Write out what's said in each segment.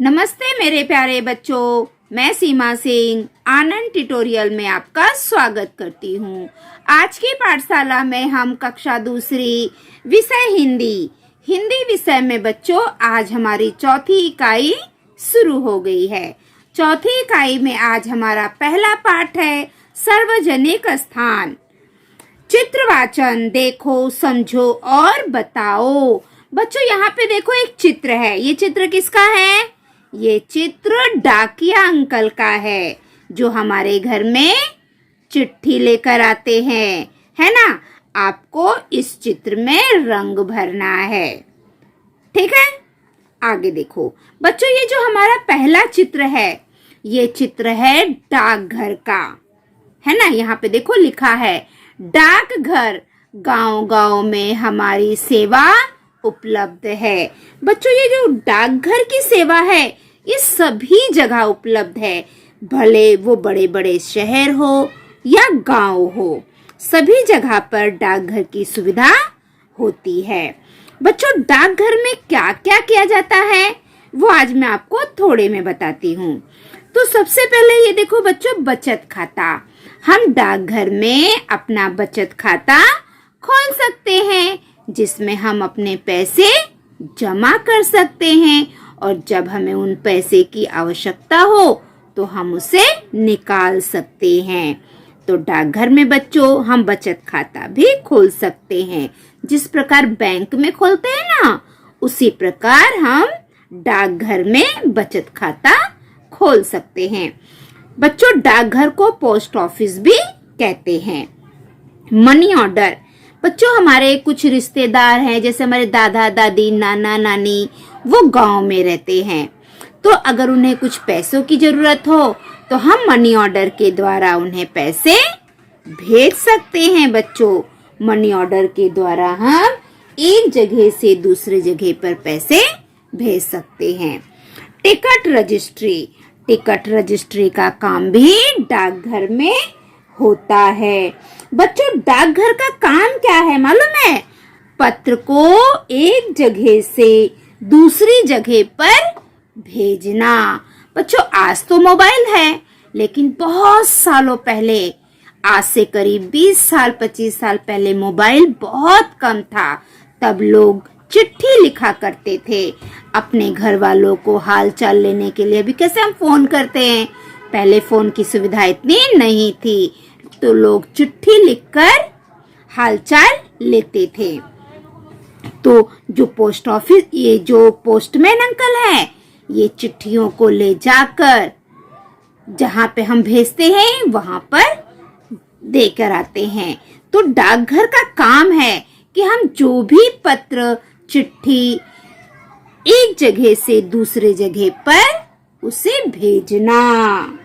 नमस्ते मेरे प्यारे बच्चों, मैं सीमा सिंह आनंद ट्यूटोरियल में आपका स्वागत करती हूँ। आज की पाठशाला में हम कक्षा दूसरी विषय हिंदी विषय में बच्चों आज हमारी चौथी इकाई शुरू हो गई है। चौथी इकाई में आज हमारा पहला पाठ है सार्वजनिक स्थान। चित्रवाचन देखो, समझो और बताओ। बच्चों यहाँ पे देखो एक चित्र है। ये चित्र किसका है? ये चित्र डाकिया अंकल का है जो हमारे घर में चिट्ठी लेकर आते हैं, है ना। आपको इस चित्र में रंग भरना है, ठीक है। आगे देखो बच्चों, ये जो हमारा पहला चित्र है ये चित्र है डाकघर का, है ना। यहाँ पे देखो लिखा है डाकघर, गांव-गांव में हमारी सेवा उपलब्ध है। बच्चों ये जो डाकघर की सेवा है ये सभी जगह उपलब्ध है, भले वो बड़े बड़े शहर हो या गांव हो, सभी जगह पर डाकघर की सुविधा होती है। बच्चों डाकघर में क्या क्या किया जाता है वो आज मैं आपको थोड़े में बताती हूँ। तो सबसे पहले ये देखो बच्चों, बचत खाता। हम डाकघर में अपना बचत खाता खोल सकते हैं जिसमें हम अपने पैसे जमा कर सकते हैं और जब हमें उन पैसे की आवश्यकता हो तो हम उसे निकाल सकते हैं। तो डाकघर में बच्चों हम बचत खाता भी खोल सकते हैं। जिस प्रकार बैंक में खोलते हैं ना, उसी प्रकार हम डाकघर में बचत खाता खोल सकते हैं। बच्चों डाकघर को पोस्ट ऑफिस भी कहते हैं। मनी ऑर्डर, बच्चों हमारे कुछ रिश्तेदार हैं, जैसे हमारे दादा दादी, नाना नानी, वो गांव में रहते हैं। तो अगर उन्हें कुछ पैसों की जरूरत हो तो हम मनी ऑर्डर के द्वारा उन्हें पैसे भेज सकते हैं। बच्चों मनी ऑर्डर के द्वारा हम एक जगह से दूसरे जगह पर पैसे भेज सकते हैं। टिकट रजिस्ट्री, टिकट रजिस्ट्री का काम भी डाकघर में होता है। बच्चों डाकघर का काम क्या है मालूम है? पत्र को एक जगह से दूसरी जगह पर भेजना। बच्चों आज तो मोबाइल है, लेकिन बहुत सालों पहले, आज से करीब 20 साल 25 साल पहले मोबाइल बहुत कम था। तब लोग चिट्ठी लिखा करते थे अपने घर वालों को हाल चाल लेने के लिए। अभी कैसे हम फोन करते हैं, पहले फोन की सुविधा इतनी नहीं थी, तो लोग चिट्ठी लिखकर हालचाल लेते थे। तो जो पोस्ट ऑफिस, ये जो पोस्टमैन अंकल है, ये चिट्ठियों को ले जाकर जहां पे हम भेजते हैं वहां पर देकर आते हैं। तो डाकघर का काम है कि हम जो भी पत्र चिट्ठी एक जगह से दूसरे जगह पर उसे भेजना।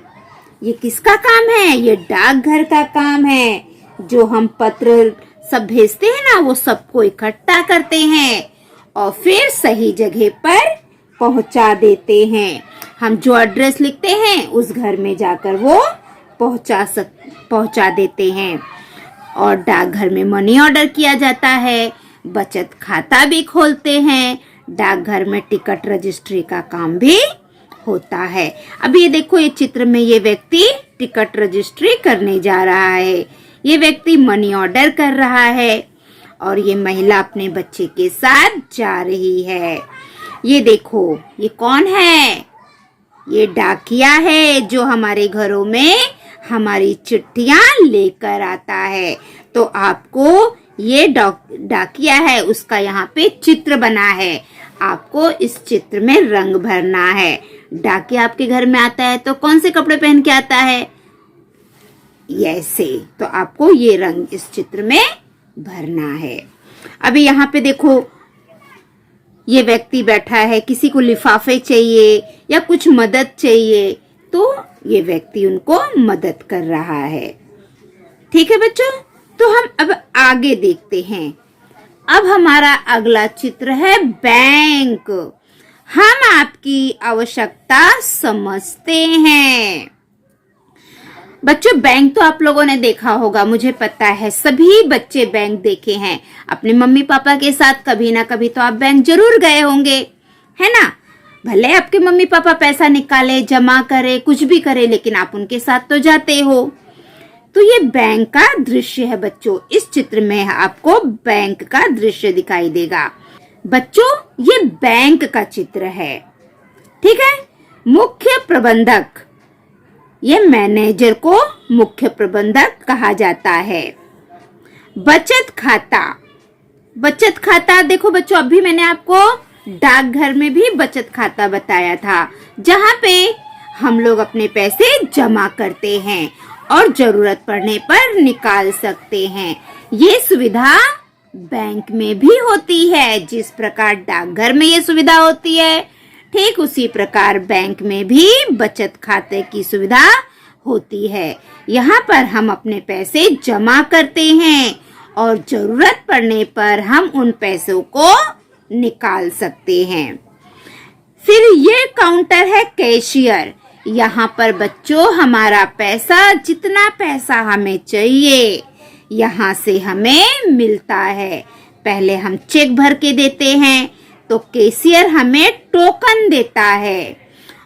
ये किसका काम है? ये डाकघर का काम है। जो हम पत्र सब भेजते हैं ना, वो सबको इकट्ठा करते हैं और फिर सही जगह पर पहुंचा देते हैं। हम जो एड्रेस लिखते हैं उस घर में जाकर वो पहुंचा देते हैं। और डाकघर में मनी ऑर्डर किया जाता है, बचत खाता भी खोलते हैं, डाकघर में टिकट रजिस्ट्री का काम भी होता है। अब ये देखो, ये चित्र में ये व्यक्ति टिकट रजिस्ट्री करने जा रहा है। ये व्यक्ति मनी ऑर्डर कर रहा है और ये महिला अपने बच्चे के साथ जा रही है। ये देखो, ये कौन है? ये डाकिया है जो हमारे घरों में हमारी चिट्ठियां लेकर आता है। तो आपको ये डाकिया है, उसका यहाँ पे चित्र बना है। आपको इस चित्र में रंग भरना है। डाकिया आपके घर में आता है तो कौन से कपड़े पहन के आता है? ऐसे। तो आपको ये रंग इस चित्र में भरना है। अभी यहाँ पे देखो, ये व्यक्ति बैठा है, किसी को लिफाफे चाहिए या कुछ मदद चाहिए, तो ये व्यक्ति उनको मदद कर रहा है। ठीक है बच्चों, तो हम अब आगे देखते हैं। अब हमारा अगला चित्र है बैंक। हम आपकी आवश्यकता समझते हैं। बच्चों बैंक तो आप लोगों ने देखा होगा, मुझे पता है सभी बच्चे बैंक देखे हैं। अपने मम्मी पापा के साथ कभी ना कभी तो आप बैंक जरूर गए होंगे, है ना। भले आपके मम्मी पापा पैसा निकाले, जमा करे, कुछ भी करे, लेकिन आप उनके साथ तो जाते हो। तो ये बैंक का दृश्य है बच्चों। इस चित्र में आपको बैंक का दृश्य दिखाई देगा। बच्चों ये बैंक का चित्र है, ठीक है। मुख्य प्रबंधक, ये मैनेजर को मुख्य प्रबंधक कहा जाता है। बचत खाता, बचत खाता देखो बच्चों, अभी मैंने आपको डाकघर में भी बचत खाता बताया था, जहाँ पे हम लोग अपने पैसे जमा करते हैं और जरूरत पड़ने पर निकाल सकते हैं। ये सुविधा बैंक में भी होती है। जिस प्रकार डाकघर में ये सुविधा होती है, ठीक उसी प्रकार बैंक में भी बचत खाते की सुविधा होती है। यहाँ पर हम अपने पैसे जमा करते हैं और जरूरत पड़ने पर हम उन पैसों को निकाल सकते हैं। फिर ये काउंटर है कैशियर। यहाँ पर बच्चों हमारा पैसा, जितना पैसा हमें चाहिए, यहाँ से हमें मिलता है। पहले हम चेक भर के देते हैं तो कैशियर हमें टोकन देता है,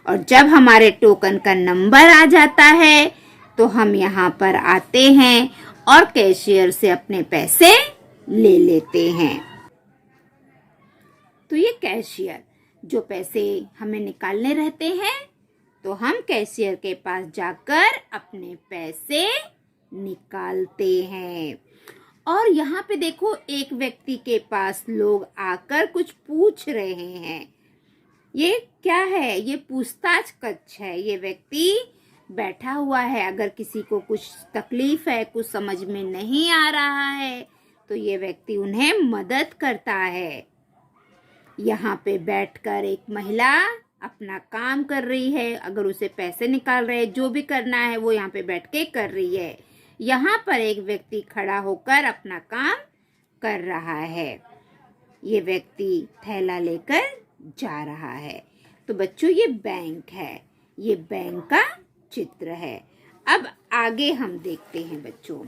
और जब हमारे टोकन का नंबर आ जाता है तो हम यहाँ पर आते हैं और कैशियर से अपने पैसे ले लेते हैं। तो ये कैशियर, जो पैसे हमें निकालने रहते हैं तो हम कैशियर के पास जाकर अपने पैसे निकालते हैं। और यहाँ पे देखो, एक व्यक्ति के पास लोग आकर कुछ पूछ रहे हैं। ये क्या है? ये पूछताछ कक्ष है। ये व्यक्ति बैठा हुआ है। अगर किसी को कुछ तकलीफ है, कुछ समझ में नहीं आ रहा है, तो ये व्यक्ति उन्हें मदद करता है। यहाँ पे बैठकर एक महिला अपना काम कर रही है। अगर उसे पैसे निकाल रहे हैं, जो भी करना है वो यहाँ पे बैठ के कर रही है। यहाँ पर एक व्यक्ति खड़ा होकर अपना काम कर रहा है। ये व्यक्ति थैला लेकर जा रहा है। तो बच्चों ये बैंक है, ये बैंक का चित्र है। अब आगे हम देखते हैं बच्चों,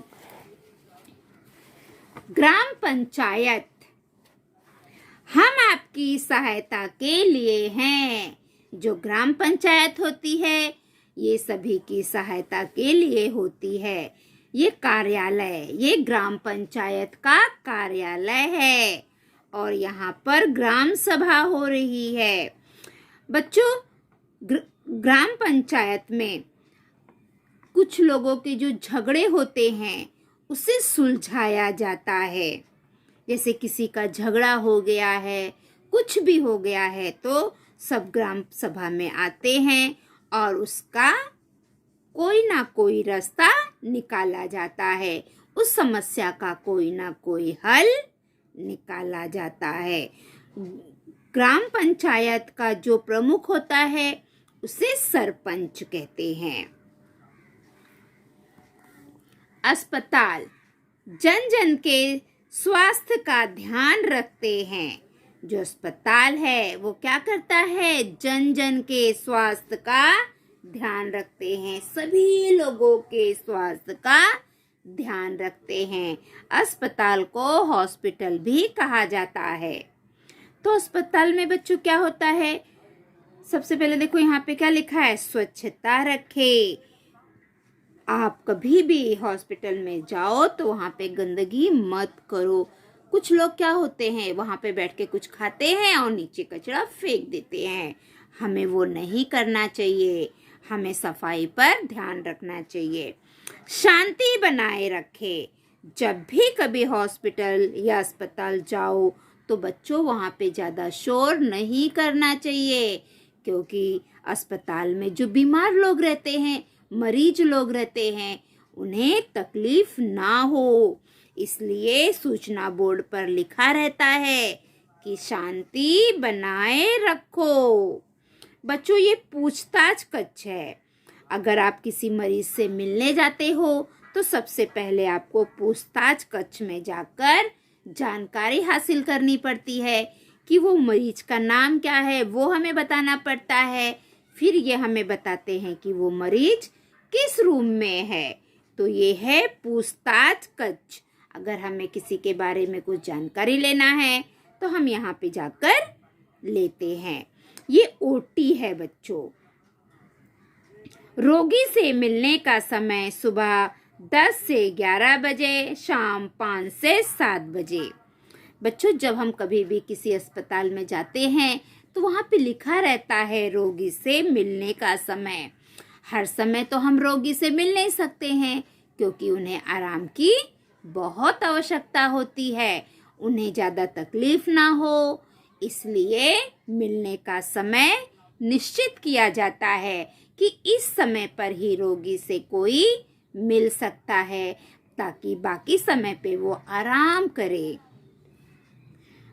ग्राम पंचायत। हम आपकी सहायता के लिए हैं। जो ग्राम पंचायत होती है, ये सभी की सहायता के लिए होती है। ये कार्यालय, ये ग्राम पंचायत का कार्यालय है और यहाँ पर ग्राम सभा हो रही है। बच्चों ग्राम पंचायत में कुछ लोगों के जो झगड़े होते हैं उसे सुलझाया जाता है। जैसे किसी का झगड़ा हो गया है, कुछ भी हो गया है, तो सब ग्राम सभा में आते हैं और उसका कोई ना कोई रास्ता निकाला जाता है। उस समस्या का कोई ना कोई हल निकाला जाता है। ग्राम पंचायत का जो प्रमुख होता है उसे सरपंच कहते हैं। अस्पताल जन जन के स्वास्थ्य का ध्यान रखते हैं। जो अस्पताल है वो क्या करता है? जन जन के स्वास्थ्य का ध्यान रखते हैं, सभी लोगों के स्वास्थ्य का ध्यान रखते हैं। अस्पताल को हॉस्पिटल भी कहा जाता है। तो अस्पताल में बच्चों क्या होता है? सबसे पहले देखो यहाँ पे क्या लिखा है, स्वच्छता रखे। आप कभी भी हॉस्पिटल में जाओ तो वहाँ पे गंदगी मत करो। कुछ लोग क्या होते हैं, वहाँ पे बैठ के कुछ खाते हैं और नीचे कचरा फेंक देते हैं। हमें वो नहीं करना चाहिए। हमें सफाई पर ध्यान रखना चाहिए। शांति बनाए रखे। जब भी कभी हॉस्पिटल या अस्पताल जाओ तो बच्चों वहाँ पे ज़्यादा शोर नहीं करना चाहिए, क्योंकि अस्पताल में जो बीमार लोग रहते हैं, मरीज लोग रहते हैं, उन्हें तकलीफ ना हो, इसलिए सूचना बोर्ड पर लिखा रहता है कि शांति बनाए रखो। बच्चों ये पूछताछ कक्ष है। अगर आप किसी मरीज से मिलने जाते हो तो सबसे पहले आपको पूछताछ कक्ष में जाकर जानकारी हासिल करनी पड़ती है कि वो मरीज का नाम क्या है, वो हमें बताना पड़ता है। फिर ये हमें बताते हैं कि वो मरीज किस रूम में है। तो ये है पूछताछ कक्ष। अगर हमें किसी के बारे में कुछ जानकारी लेना है तो हम यहाँ पे जाकर लेते हैं। ये ओटी है बच्चों। रोगी से मिलने का समय सुबह 10 से 11 बजे, शाम 5 से 7 बजे। बच्चों, जब हम कभी भी किसी अस्पताल में जाते हैं तो वहाँ पे लिखा रहता है रोगी से मिलने का समय। हर समय तो हम रोगी से मिल नहीं सकते हैं, क्योंकि उन्हें आराम की बहुत आवश्यकता होती है, उन्हें ज़्यादा तकलीफ ना हो, इसलिए मिलने का समय निश्चित किया जाता है कि इस समय पर ही रोगी से कोई मिल सकता है, ताकि बाकी समय पे वो आराम करे।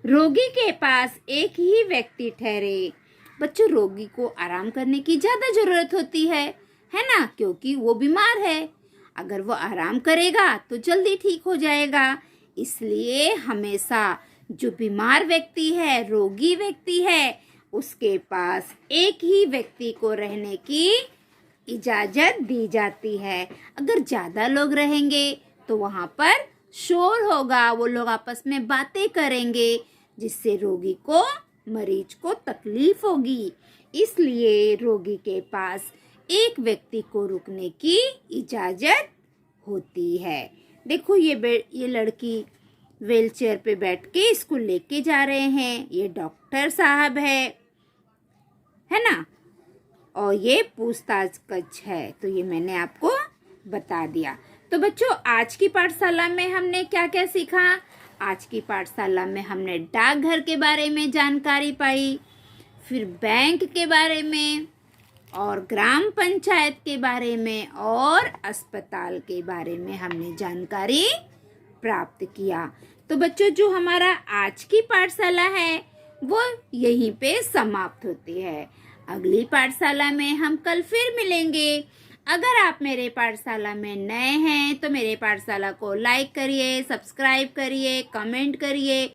रोगी के पास एक ही व्यक्ति ठहरे। बच्चों, रोगी को आराम करने की ज़्यादा ज़रूरत होती है ना, क्योंकि वो बीमार है। अगर वो आराम करेगा तो जल्दी ठीक हो जाएगा। इसलिए हमेशा जो बीमार व्यक्ति है, रोगी व्यक्ति है, उसके पास एक ही व्यक्ति को रहने की इजाज़त दी जाती है। अगर ज़्यादा लोग रहेंगे तो वहाँ पर शोर होगा, वो लोग आपस में बातें करेंगे, जिससे रोगी को, मरीज को तकलीफ होगी। इसलिए रोगी के पास एक व्यक्ति को रुकने की इजाज़त होती है। देखो, ये लड़की व्हीलचेयर पे बैठ के इसको लेके जा रहे हैं। ये डॉक्टर साहब है ना, और ये पूछताछ कक्ष है। तो ये मैंने आपको बता दिया। तो बच्चों, आज की पाठशाला में हमने क्या क्या सीखा? आज की पाठशाला में हमने डाकघर के बारे में जानकारी पाई, फिर बैंक के बारे में, और ग्राम पंचायत के बारे में, और अस्पताल के बारे में हमने जानकारी प्राप्त किया। तो बच्चों, जो हमारा आज की पाठशाला है वो यहीं पे समाप्त होती है। अगली पाठशाला में हम कल फिर मिलेंगे। अगर आप मेरे पाठशाला में नए हैं तो मेरे पाठशाला को लाइक करिए, सब्सक्राइब करिए, कमेंट करिए।